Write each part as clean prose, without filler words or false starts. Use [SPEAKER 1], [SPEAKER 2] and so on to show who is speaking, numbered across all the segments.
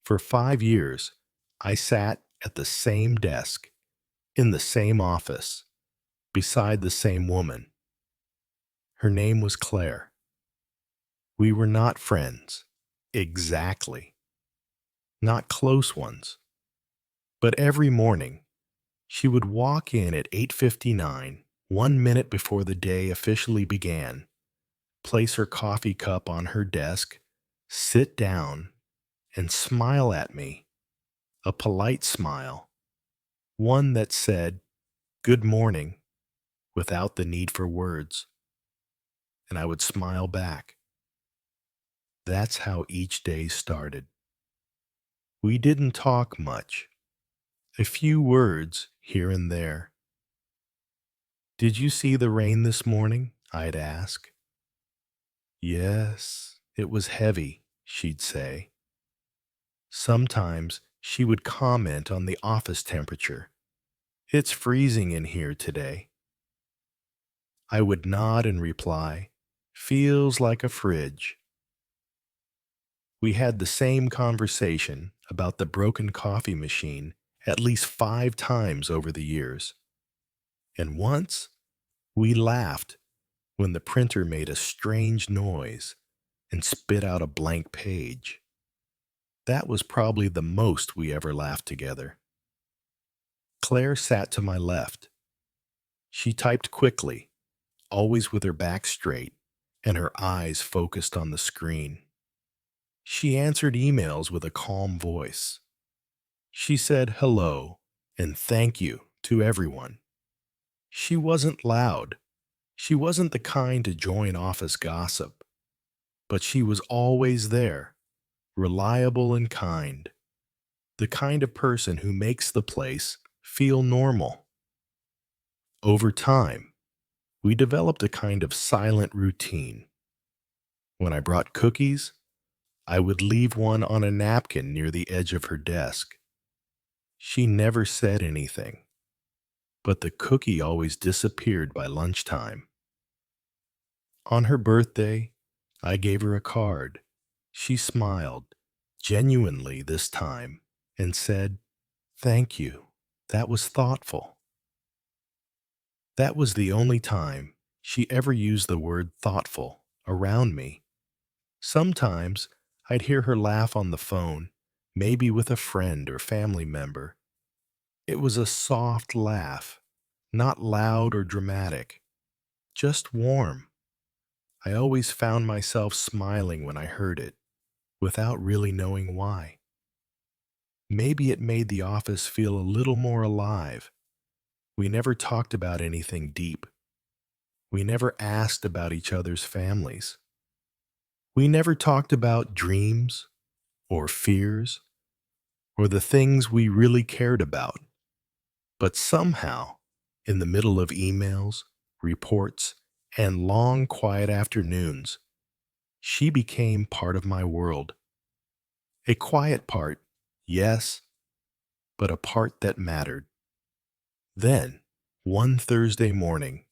[SPEAKER 1] For 5 years, I sat at the same desk, in the same office, beside the same woman. Her name was Claire. We were not friends, exactly, not close ones. But every morning, she would walk in at 8:59, 1 minute before the day officially began, place her coffee cup on her desk, sit down, and smile at me, a polite smile, one that said, "Good morning," without the need for words. And I would smile back. That's how each day started. We didn't talk much, a few words here and there. "Did you see the rain this morning?" I'd ask. "Yes, it was heavy," she'd say. Sometimes she would comment on the office temperature. "It's freezing in here today." I would nod and reply, "Feels like a fridge." We had the same conversation about the broken coffee machine at least 5 times over the years. And once, we laughed when the printer made a strange noise and spit out a blank page. That was probably the most we ever laughed together. Claire sat to my left. She typed quickly, always with her back straight and her eyes focused on the screen. She answered emails with a calm voice. She said hello and thank you to everyone. She wasn't loud. She wasn't the kind to join office gossip. But she was always there, reliable and kind. The kind of person who makes the place feel normal. Over time, we developed a kind of silent routine. When I brought cookies, I would leave one on a napkin near the edge of her desk. She never said anything, but the cookie always disappeared by lunchtime. On her birthday, I gave her a card. She smiled, genuinely this time, and said, "Thank you. That was thoughtful." That was the only time she ever used the word thoughtful around me. Sometimes I'd hear her laugh on the phone, maybe with a friend or family member. It was a soft laugh, not loud or dramatic, just warm. I always found myself smiling when I heard it, without really knowing why. Maybe it made the office feel a little more alive. We never talked about anything deep. We never asked about each other's families. We never talked about dreams or fears or the things we really cared about. But somehow, in the middle of emails, reports, and long, quiet afternoons, she became part of my world. A quiet part, yes, but a part that mattered. Then, one Thursday morning,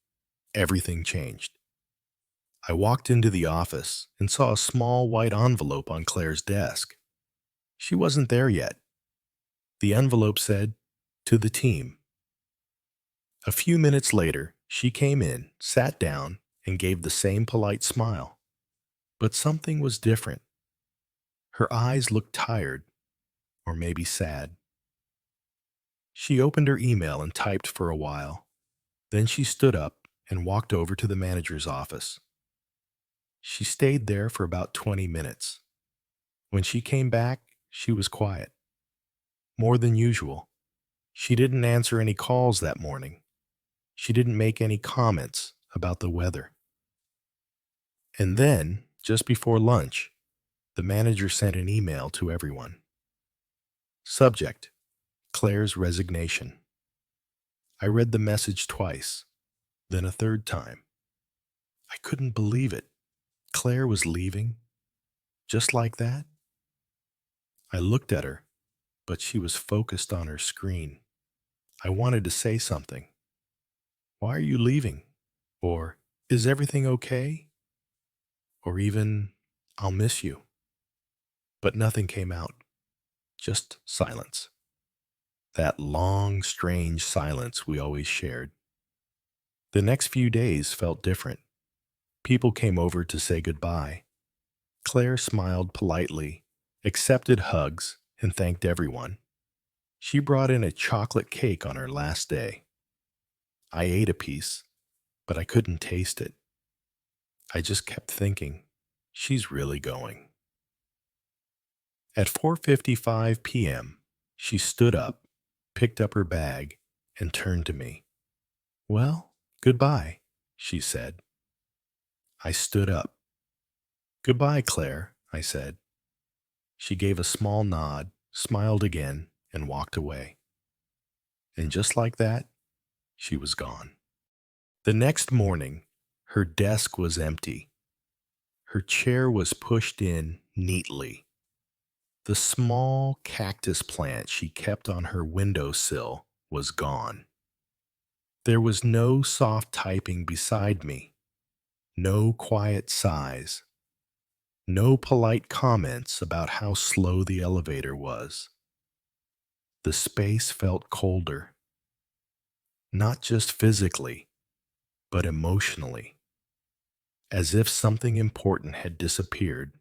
[SPEAKER 1] everything changed. I walked into the office and saw a small white envelope on Claire's desk. She wasn't there yet. The envelope said, "To the team." A few minutes later, she came in, sat down, and gave the same polite smile. But something was different. Her eyes looked tired, or maybe sad. She opened her email and typed for a while. Then she stood up and walked over to the manager's office. She stayed there for about 20 minutes. When she came back, she was quiet. More than usual. She didn't answer any calls that morning. She didn't make any comments about the weather. And then, just before lunch, the manager sent an email to everyone. Subject: Claire's resignation. I read the message twice, then a third time. I couldn't believe it. Claire was leaving, just like that. I looked at her, but she was focused on her screen. I wanted to say something. "Why are you leaving?" Or, "Is everything okay?" Or even, "I'll miss you." But nothing came out. Just silence. That long, strange silence we always shared. The next few days felt different. People came over to say goodbye. Claire smiled politely, accepted hugs, and thanked everyone. She brought in a chocolate cake on her last day. I ate a piece, but I couldn't taste it. I just kept thinking, she's really going. At 4:55 p.m., she stood up, picked up her bag, and turned to me. "Well, goodbye," she said. I stood up. "Goodbye, Claire," I said. She gave a small nod, smiled again, and walked away. And just like that, she was gone. The next morning, her desk was empty. Her chair was pushed in neatly. The small cactus plant she kept on her windowsill was gone. There was no soft typing beside me, no quiet sighs, no polite comments about how slow the elevator was. The space felt colder, not just physically, but emotionally, as if something important had disappeared.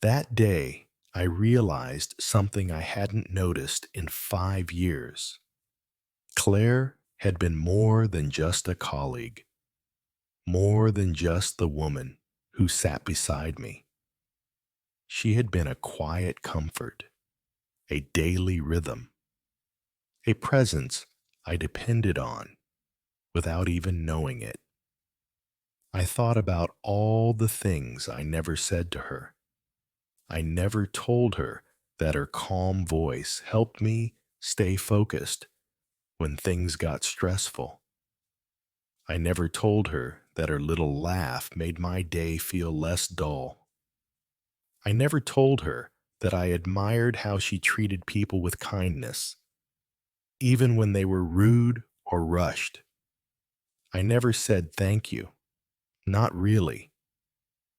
[SPEAKER 1] That day, I realized something I hadn't noticed in 5 years. Claire had been more than just a colleague, more than just the woman who sat beside me. She had been a quiet comfort, a daily rhythm, a presence I depended on without even knowing it. I thought about all the things I never said to her. I never told her that her calm voice helped me stay focused when things got stressful. I never told her that her little laugh made my day feel less dull. I never told her that I admired how she treated people with kindness, even when they were rude or rushed. I never said thank you. Not really.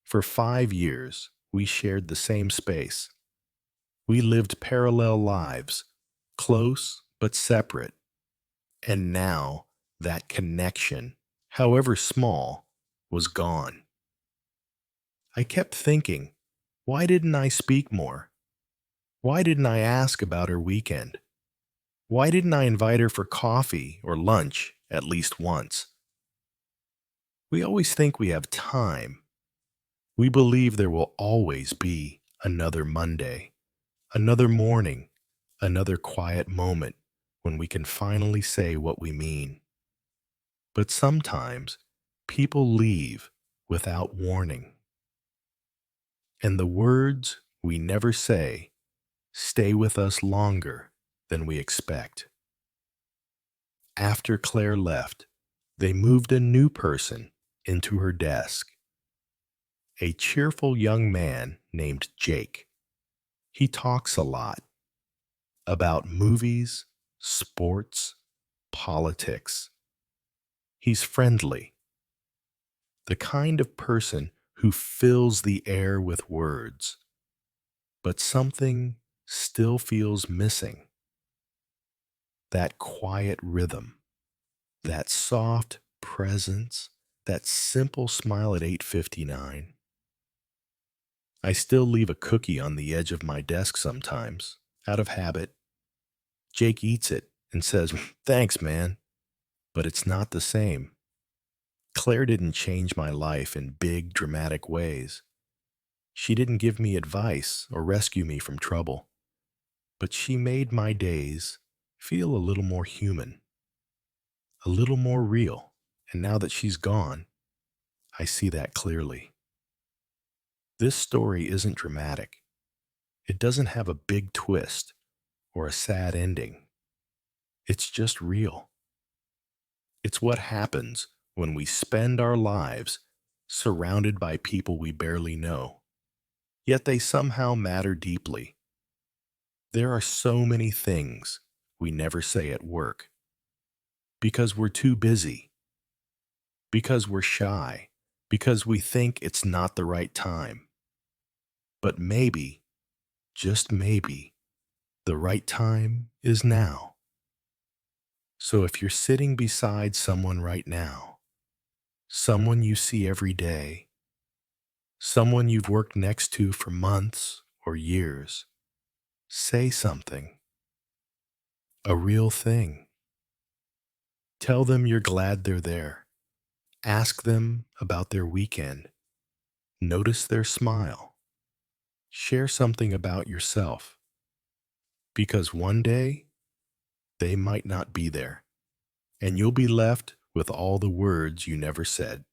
[SPEAKER 1] For 5 years, we shared the same space. We lived parallel lives, close but separate. And now that connection, however small, was gone. I kept thinking, why didn't I speak more? Why didn't I ask about her weekend? Why didn't I invite her for coffee or lunch at least once? We always think we have time. We believe there will always be another Monday, another morning, another quiet moment when we can finally say what we mean. But sometimes people leave without warning. And the words we never say stay with us longer than we expect. After Claire left, they moved a new person into her desk. A cheerful young man named Jake. He talks a lot about movies, sports, politics. He's friendly, the kind of person who fills the air with words, but something still feels missing. That quiet rhythm, that soft presence, that simple smile at 8:59. I still leave a cookie on the edge of my desk sometimes, out of habit. Jake eats it and says, "Thanks, man," but it's not the same. Claire didn't change my life in big, dramatic ways. She didn't give me advice or rescue me from trouble, but she made my days feel a little more human, a little more real, and now that she's gone, I see that clearly. This story isn't dramatic. It doesn't have a big twist or a sad ending. It's just real. It's what happens when we spend our lives surrounded by people we barely know, yet they somehow matter deeply. There are so many things we never say at work because we're too busy, because we're shy, because we think it's not the right time. But maybe, just maybe, the right time is now. So if you're sitting beside someone right now, someone you see every day, someone you've worked next to for months or years, say something, a real thing. Tell them you're glad they're there. Ask them about their weekend. Notice their smile. Share something about yourself. Because one day, they might not be there, and you'll be left with all the words you never said.